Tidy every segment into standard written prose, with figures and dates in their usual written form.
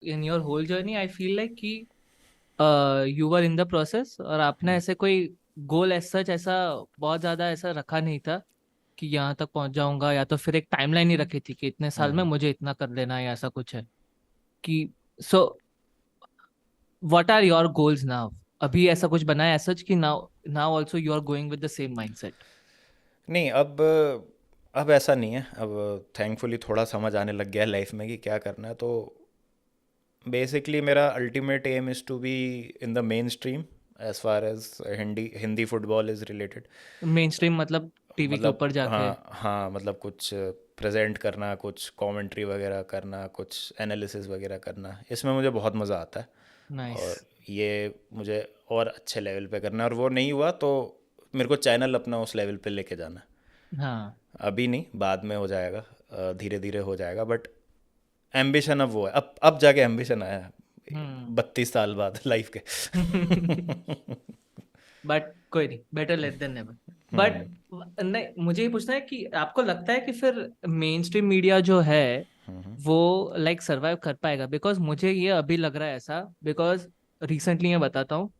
In your whole journey I feel like कि you were in the process, और आपने हम्म, ऐसे कोई गोल एज सच ऐसा बहुत ज्यादा ऐसा रखा नहीं था कि यहाँ तक पहुंच जाऊंगा, या तो फिर एक टाइमलाइन ही रखी थी कि इतने साल में हम्म, मुझे इतना कर लेना है, या ऐसा कुछ है कि so what are your goals now? अभी ऐसा कुछ बना है सच कि now now also you are going with the same mindset? नहीं, अब ऐसा नहीं है। अब थैंकफुली थोड़ा समझ आने लग गया है लाइफ में कि क्या करना है। तो बेसिकली मेरा ultimate aim is to be in the mainstream as far as Hindi Hindi football is related. Mainstream मतलब टीवी के मतलब ऊपर जाके? हाँ हाँ, मतलब कुछ प्रेजेंट करना, कुछ कमेंट्री वगैरह करना, कुछ एनालिसिस वगैरह करना, इसमें मुझे बहुत मज़ा आता है। नाइस। और ये मुझे और अच्छे लेवल पे करना है, और वो नहीं हुआ तो मेरे को चैनल अपना उस लेवल पे लेके जाना है। हाँ। अभी नहीं, बाद में हो जाएगा, धीरे धीरे हो जाएगा। बट एम्बिशन अब वो है, अब जाके एम्बिशन आया है, हम्म। 32 साल बाद लाइफ के। बट कोई नहीं, better late than never. But hmm, नहीं, मुझे ये पूछना है कि आपको लगता है कि फिर मेन स्ट्रीम मीडिया जो है वो लाइक सरवाइव कर पाएगा? बिकॉज मुझे ये अभी लग रहा है ऐसा, बिकॉज रिसेंटली मैं बताता हूँ।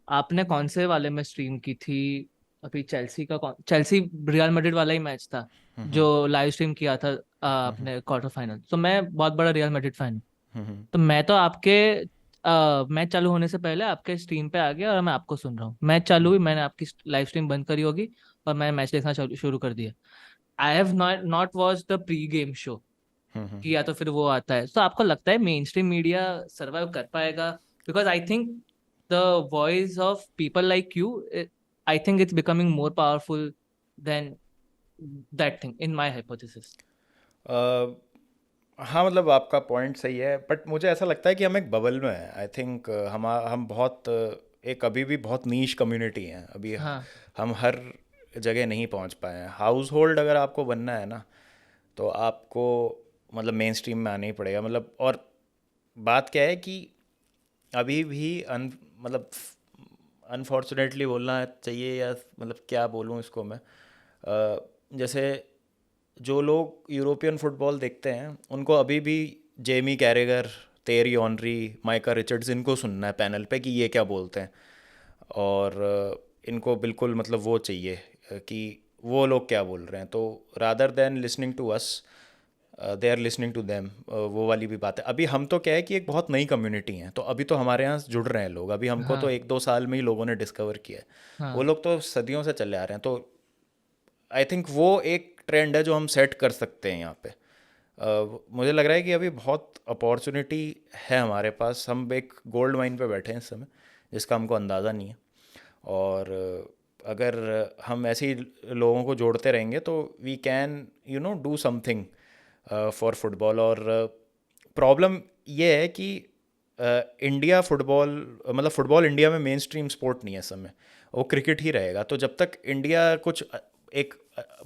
आपने कौन से वाले में स्ट्रीम की थी? अभी चेल्सी का कौन, चेल्सी रियल मैड्रिड वाला ही मैच था जो लाइव स्ट्रीम किया था आपने क्वार्टर फाइनल। तो मैं बहुत बड़ा रियल मैड्रिड फैन हूँ। हम्म, तो मैं तो आपके मैच चालू होने से पहले आपके स्ट्रीम पे आ गया और मैं आपको सुन रहा हूँ। मैच चालू हुई, मैंने आपकी लाइव स्ट्रीम बंद करी होगी और मैंने मैच देखना शुरू कर दिया। I have not not watch the pre game show hmm, कि या तो फिर वो आता है। तो आपको लगता है मेन स्ट्रीम मीडिया सर्वाइव कर पाएगा? Because I think the voice of people like you, I think it's becoming more powerful than that thing in my hypothesis. Hmm. हाँ, मतलब आपका पॉइंट सही है, बट मुझे ऐसा लगता है कि हम एक बबल में हैं। आई थिंक हम बहुत एक अभी भी बहुत नीश कम्युनिटी हैं अभी। हाँ। हम हर जगह नहीं पहुंच पाए हैं। हाउस होल्ड अगर आपको बनना है ना, तो आपको मतलब मेन स्ट्रीम में आना ही पड़ेगा। मतलब और बात क्या है कि अभी भी मतलब अनफॉर्चुनेटली बोलना चाहिए, या मतलब क्या बोलूँ इसको मैं, जैसे जो लोग यूरोपियन फुटबॉल देखते हैं उनको अभी भी जेमी कैरेगर, तेरी ऑनरी, माइका रिचर्ड्स, इनको सुनना है पैनल पे कि ये क्या बोलते हैं। और इनको बिल्कुल मतलब वो चाहिए, कि वो लोग क्या बोल रहे हैं। तो rather than listening to us, they are listening to them. वो वाली भी बात है। अभी हम तो क्या है कि एक बहुत नई कम्युनिटी है, तो अभी तो हमारे यहाँ जुड़ रहे हैं लोग। अभी हमको तो हाँ। 1-2 साल में ही लोगों ने डिस्कवर किया है। वो हाँ। लोग तो सदियों से चले आ रहे हैं। तो आई थिंक वो एक ट्रेंड है जो हम सेट कर सकते हैं यहाँ पे। मुझे लग रहा है कि अभी बहुत अपॉर्चुनिटी है हमारे पास। हम एक गोल्ड माइन पे बैठे हैं इस समय, जिसका हमको अंदाज़ा नहीं है। और अगर हम ऐसे ही लोगों को जोड़ते रहेंगे तो we can do something for football. और प्रॉब्लम ये है कि इंडिया फुटबॉल, मतलब फुटबॉल इंडिया में मेन स्ट्रीम स्पोर्ट नहीं है इस समय। वो क्रिकेट ही रहेगा। तो जब तक इंडिया कुछ एक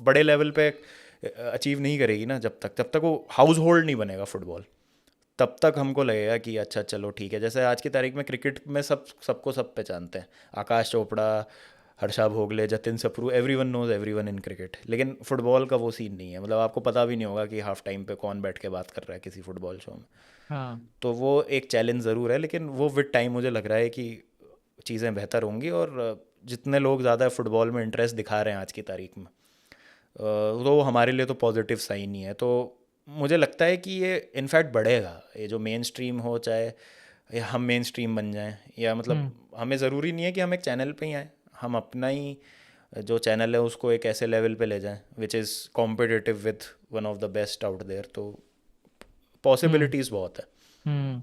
बड़े लेवल पे अचीव नहीं करेगी ना, जब तक वो हाउस होल्ड नहीं बनेगा फुटबॉल, तब तक हमको लगेगा कि अच्छा चलो ठीक है। जैसे आज की तारीख में क्रिकेट में सबको सब पहचानते हैं। Aakash Chopra, Harsha Bhogle, Jatin Sapru, everyone knows everyone in cricket. लेकिन फुटबॉल का वो सीन नहीं है। मतलब आपको पता भी नहीं होगा कि हाफ टाइम पे कौन बैठ के बात कर रहा है किसी फुटबॉल शो में। हाँ। तो वो एक चैलेंज ज़रूर है, लेकिन वो विद टाइम मुझे लग रहा है कि चीज़ें बेहतर होंगी। और जितने लोग ज़्यादा फुटबॉल में इंटरेस्ट दिखा रहे हैं आज की तारीख में, तो वो हमारे लिए तो पॉजिटिव साइन ही है। तो मुझे लगता है कि ये इनफैक्ट बढ़ेगा, ये जो मेन स्ट्रीम हो, चाहे या हम मेन स्ट्रीम बन जाएं, या मतलब हम्म। हमें ज़रूरी नहीं है कि हम एक चैनल पे ही आए। हम अपना ही जो चैनल है उसको एक ऐसे लेवल पे ले जाएं which is competitive with one of the best out there. तो हम्म। पॉसिबिलिटीज़ बहुत है। हम्म।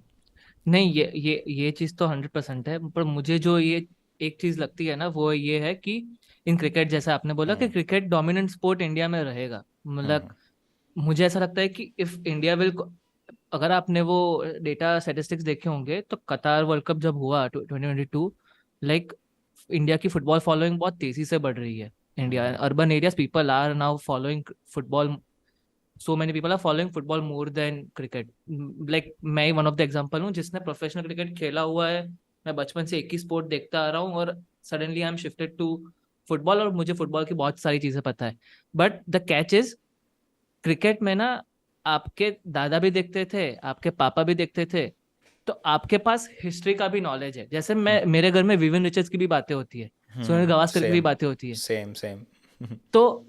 नहीं, ये चीज तो 100% है, पर मुझे जो ये एक चीज लगती है ना, वो ये है कि इन क्रिकेट, जैसे आपने बोला कि हम्म, क्रिकेट डोमिनेंट स्पोर्ट इंडिया में रहेगा, मतलब हम्म, मुझे ऐसा लगता है कि इफ इंडिया विल, अगर आपने वो डेटा स्टैटिस्टिक्स देखे होंगे तो कतार वर्ल्ड कप जब हुआ 2022, लाइक इंडिया की फुटबॉल फॉलोइंग बहुत तेजी से बढ़ रही है। India urban areas people are now following football, so many people are following football more than cricket. Like मैं वन ऑफ द एग्जांपल हूँ जिसने प्रोफेशनल क्रिकेट खेला हुआ है। मैं बचपन से एक ही स्पोर्ट देखता आ रहा हूँ और suddenly I am shifted to football, और मुझे फुटबॉल की बहुत सारी चीजें पता है। But the catch is, cricket में ना आपके दादा भी देखते थे, आपके पापा भी देखते थे, तो आपके पास हिस्ट्री का भी नॉलेज है, जैसे मैं मेरे घर में विवियन रिचर्ड्स की भी बातें होती है, सुनील गावस्कर की भी सेम बातें होती है। Same same. तो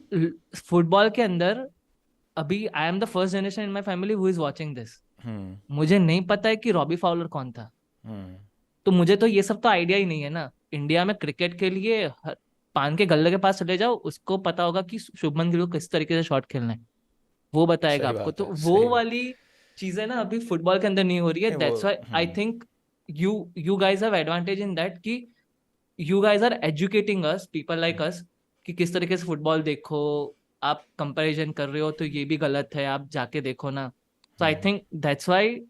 फुटबॉल के अंदर अभी I am the first generation in my family who is watching this. Hmm मुझे नहीं पता है कि रॉबी फाउलर कौन था। हम्म तो मुझे तो ये सब तो आइडिया ही नहीं है ना। इंडिया में क्रिकेट के लिए पान के गल्ले के पास चले जाओ, उसको पता होगा कि शुभमन गिल को किस तरीके से शॉट खेलना है, वो बताएगा सही आपको। बात तो है, वो सही बात। वाली चीजें ना अभी फुटबॉल के अंदर नहीं हो रही है। नहीं वो that's why I think you you guys have advantage in that कि you guys are educating us, people like us, कि किस तरीके से फुटबॉल देखो। आप कंपैरिजन कर रहे हो तो ये भी गलत है, आप जाके देखो ना। So I think that's why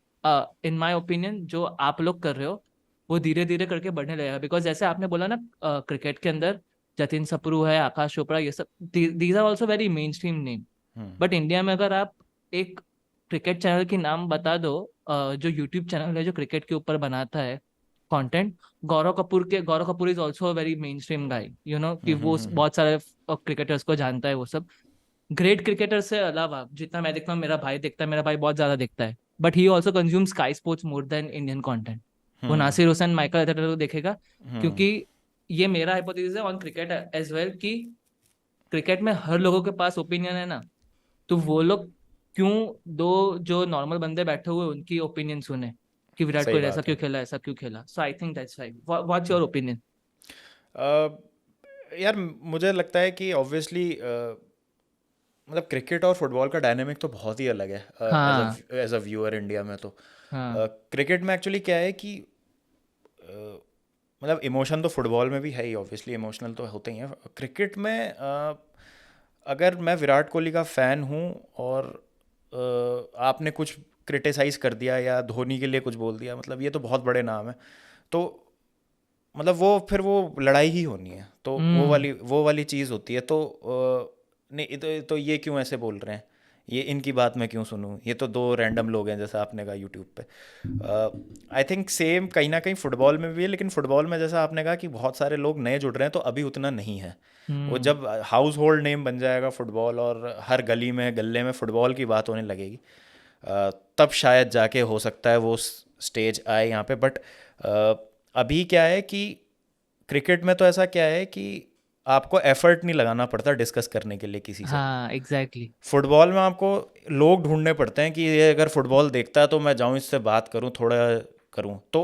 in my opinion जो आप लोग कर रहे हो वो धीरे धीरे करके बढ़ने लगेगा। बिकॉज जैसे आपने बोला ना, क्रिकेट के अंदर जतिन सप्रू है, आकाश चोपड़ा, ये सब these are also very mainstream name. But India में अगर आप एक क्रिकेट चैनल की नाम बता दो, जो यूट्यूब चैनल है जो क्रिकेट के ऊपर बनाता है content, Gaurav Kapoor is also very main stream guy, you know, कि वो बहुत सारे क्रिकेटर्स को जानता है वो सब। ग्रेट क्रिकेटर से अलावा जितना मैं देखता हूँ, मेरा भाई देखता है, मेरा भाई बहुत ज्यादा देखता है, but he also consume sky sports more than Indian content. वो नासिर हुसैन, माइकल एथेटर को देखेगा, क्योंकि ये मेरा हाइपोथेसिस है ऑन क्रिकेट एज वेल, कि क्रिकेट में हर लोगों के पास ओपिनियन है ना। तो वो लोग क्यों दो जो नॉर्मल बंदे बैठे हुए उनकी ओपिनियन सुने कि विराट सही कोहली ऐसा बात है। क्यों खेला, ऐसा क्यों खेला। So I think that's right. What's your opinion? Uh, यार मुझे लगता है कि ऑब्वियसली मतलब क्रिकेट और फुटबॉल का डायनामिक तो बहुत ही अलग है हाँ एज अ व्यूअर इंडिया में। तो हाँ क्रिकेट में एक्चुअली क्या है कि मतलब इमोशन तो फुटबॉल में भी है ही, ऑब्वियसली इमोशनल तो होते ही हैं। क्रिकेट में अगर मैं विराट कोहली का फ़ैन हूँ और आपने कुछ क्रिटिसाइज़ कर दिया या धोनी के लिए कुछ बोल दिया, मतलब ये तो बहुत बड़े नाम है, तो मतलब वो फिर वो लड़ाई ही होनी है। तो हम्म वो वाली चीज़ होती है। तो नहीं तो ये क्यों ऐसे बोल रहे हैं, ये इनकी बात मैं क्यों सुनूं, ये तो दो रैंडम लोग हैं जैसा आपने कहा यूट्यूब पे। आई थिंक सेम कहीं ना कहीं फुटबॉल में भी है, लेकिन फुटबॉल में जैसा आपने कहा कि बहुत सारे लोग नए जुड़ रहे हैं, तो अभी उतना नहीं है। वो हम्म जब हाउस होल्ड नेम बन जाएगा फुटबॉल और हर गली में गले में फुटबॉल की बात होने लगेगी, तब शायद जाके हो सकता है वो स्टेज आए यहाँ पे। बट अभी क्या है कि क्रिकेट में तो ऐसा क्या है कि आपको एफर्ट नहीं लगाना पड़ता डिस्कस करने के लिए किसी से। हाँ एग्जैक्टली। फुटबॉल में आपको लोग ढूंढने पड़ते हैं कि ये अगर फुटबॉल देखता है तो मैं जाऊं इससे बात करूं थोड़ा करूं। तो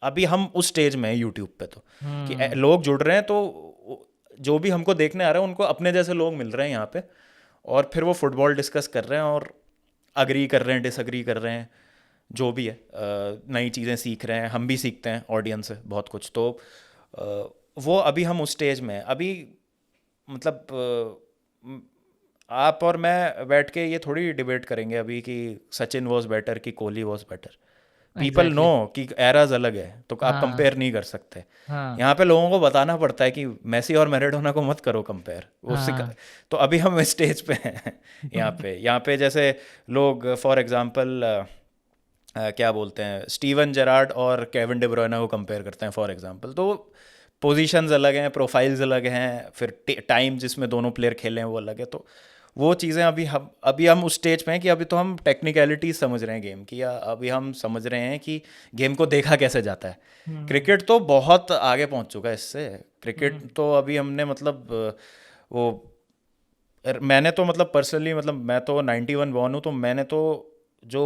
अभी हम उस स्टेज में हैं यूट्यूब पे, तो कि हम्म लोग जुड़ रहे हैं, तो जो भी हमको देखने आ रहे हैं उनको अपने जैसे लोग मिल रहे हैं यहाँ पे, और फिर वो फुटबॉल डिस्कस कर रहे हैं और अग्री कर रहे हैं, डिसअग्री कर रहे हैं, जो भी है। नई चीज़ें सीख रहे हैं, हम भी सीखते हैं ऑडियंस से बहुत कुछ। तो अ, वो अभी हम उस स्टेज में हैं अभी। मतलब आप और मैं बैठ के ये थोड़ी डिबेट करेंगे अभी कि सचिन वॉज बेटर कि Kohli was better. People know exactly. कि एराज अलग है, तो आप हाँ कंपेयर नहीं कर सकते। हाँ यहाँ पे लोगों को बताना पड़ता है कि मेसी और मैराडोना को मत करो कंपेयर, हाँ तो अभी हम इस स्टेज पे हैं। यहाँ पे जैसे लोग फॉर एग्जांपल क्या बोलते हैं, स्टीवन जेरार्ड और केविन डी ब्रुयना को कंपेयर करते हैं फॉर एग्जांपल। तो पोजीशंस अलग हैं, प्रोफाइल्स अलग हैं, फिर टाइम जिसमें दोनों प्लेयर खेले हैं वो अलग है। तो वो चीज़ें अभी हम उस स्टेज पे हैं कि अभी तो हम टेक्निकलिटीज समझ रहे हैं गेम की, या अभी हम समझ रहे हैं कि गेम को देखा कैसे जाता है। हम्म क्रिकेट तो बहुत आगे पहुंच चुका है इससे। क्रिकेट हम्म तो अभी हमने मतलब वो मैंने तो मतलब पर्सनली, मतलब मैं तो 91 बॉर्न हूँ, तो मैंने तो जो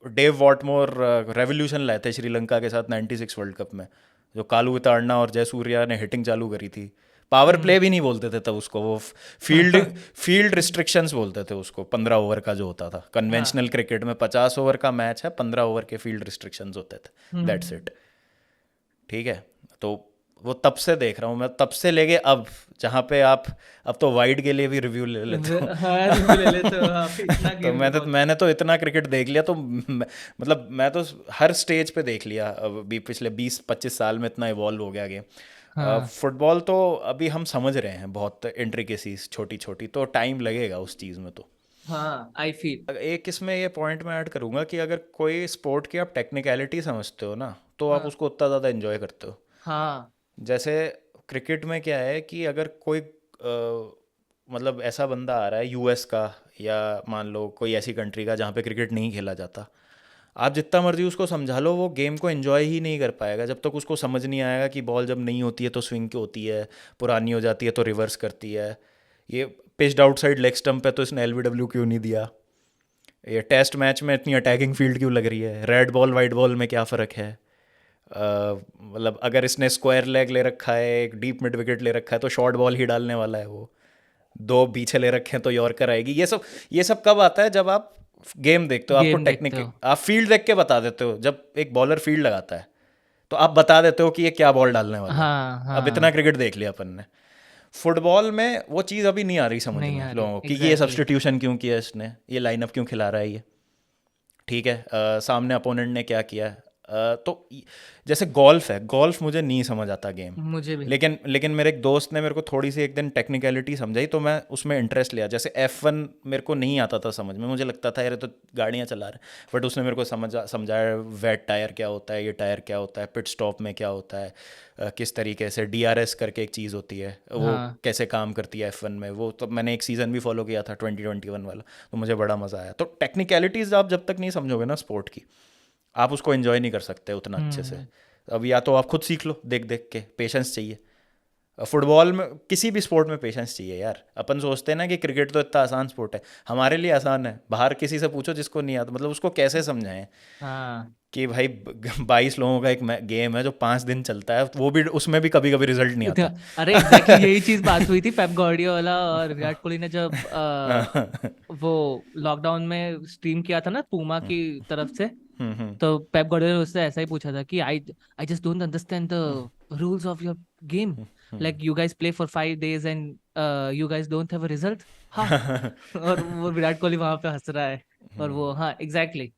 डेव वॉटमोर रेवोल्यूशन लाए थे श्रीलंका के साथ 96 वर्ल्ड कप में, जो कालू विताड़ना और जयसूर्या ने हिटिंग चालू करी थी। पावर हम्म प्ले भी नहीं बोलते थे तब उसको, वो फील्ड रिस्ट्रिक्शंस बोलते थे उसको। 15 ओवर का जो होता था हाँ कन्वेंशनल क्रिकेट में, 50 ओवर का मैच है, 15 ओवर के फील्ड रिस्ट्रिक्शंस होते थे, दैट्स हम्म इट। ठीक है। तो वो तब से देख रहा हूँ मैं, तब से लेके अब जहाँ पे आप, अब तो वाइड के लिए भी रिव्यू ले लेते हो। हाँ रिव्यू ले लेते हो आप, इतना तो गेम देखो। मैंने तो इतना क्रिकेट देख लिया, तो मतलब मैं तो हर स्टेज पे देख लिया अभी पिछले 20-25 साल में, इतना इवॉल्व हो गया गेम। हाँ फुटबॉल तो अभी हम समझ रहे हैं बहुत इंट्रिकेसीज छोटी छोटी, तो टाइम लगेगा उस चीज़ में। तो हाँ आई फील। एक इसमें ये पॉइंट मैं ऐड करूंगा कि अगर कोई स्पोर्ट की आप टेक्निकलिटी समझते हो ना, तो आप हाँ उसको उतना ज़्यादा एंजॉय करते हो। हाँ जैसे क्रिकेट में क्या है कि अगर कोई मतलब ऐसा बंदा आ रहा है यूएस का, या मान लो कोई ऐसी कंट्री का जहाँ पे क्रिकेट नहीं खेला जाता, आप जितना मर्जी उसको समझा लो, वो गेम को एंजॉय ही नहीं कर पाएगा जब तक उसको समझ नहीं आएगा कि बॉल जब नहीं होती है तो स्विंग क्यों होती है, पुरानी हो जाती है तो रिवर्स करती है, ये पिच्ड आउटसाइड लेग स्टंप पे तो इसने एलबीडब्ल्यू क्यों नहीं दिया, ये टेस्ट मैच में इतनी अटैकिंग फील्ड क्यों लग रही है, रेड बॉल वाइट बॉल में क्या फ़र्क है। मतलब अगर इसने स्क्वायर लेग ले रखा है, एक डीप मिड विकेट ले रखा है, तो शॉर्ट बॉल ही डालने वाला है वो, दो पीछे ले रखे हैं तो यॉर्कर आएगी। ये सब कब आता है, जब आप गेम देखते हो, आपको गेम देखते टेक्निक, हो। आप फील्ड देख के बता देते हो। जब एक बॉलर फील्ड लगाता है तो आप बता देते हो कि ये क्या बॉल डालने वाला है। हाँ अब इतना हाँ, क्रिकेट देख लिया अपन ने। फुटबॉल में वो चीज़ अभी नहीं आ रही समझ नहीं में आ रही लोगों को कि ये एग्जैक्टली। सब्स्टिट्यूशन क्यों किया इसने, ये लाइनअप क्यों खिला रहा है ये। ठीक है, सामने अपोनेंट ने क्या किया। जैसे गोल्फ है, गोल्फ मुझे नहीं समझ आता गेम, मुझे भी। लेकिन लेकिन मेरे एक दोस्त ने मेरे को थोड़ी सी एक दिन टेक्निकलिटी समझाई तो मैं उसमें इंटरेस्ट लिया। जैसे F1 मेरे को नहीं आता था समझ में, मुझे लगता था यार ये तो गाड़ियाँ चला रहे हैं, बट उसने मेरे को समझाया वेट टायर क्या होता है, ये टायर क्या होता है, पिट स्टॉप में क्या होता है, किस तरीके से DRS करके एक चीज़ होती है वो हाँ। कैसे काम करती है F1 में। वो तो मैंने एक सीज़न भी फॉलो किया था 2021 वाला, तो मुझे बड़ा मज़ा आया। तो टेक्निकलिटीज़ आप जब तक नहीं समझोगे ना स्पोर्ट की, आप उसको एंजॉय नहीं कर सकते उतना अच्छे से। हम्म। अब या तो आप खुद सीख लो देख देख के, पेशेंस चाहिए। फुटबॉल में, किसी भी स्पोर्ट में पेशेंस चाहिए यार। अपन सोचते हैं ना कि क्रिकेट तो इतना आसान स्पोर्ट है, हमारे लिए आसान है, बाहर किसी से पूछो जिसको नहीं आता, मतलब उसको कैसे समझाएं हाँ। कि भाई 22 लोगों का एक गेम है जो 5 दिन चलता है, वो भी उसमें भी कभी कभी रिजल्ट नहीं आता। अरे एग्जैक्टली यही चीज बात हुई थी पेप गार्डियोला और विराट कोहली ने जब वो लॉकडाउन में स्ट्रीम किया था ना पूमा की तरफ से। हम्म। तो पेप गार्डियोला ने उससे ऐसा ही पूछा था कि I I just don't understand the rules of your game, like you guys play for 5 days and you guys don't have a result. हाँ। और वो विराट कोहली वहां पे हंस रहा है। और वो हाँ एग्जैक्टली।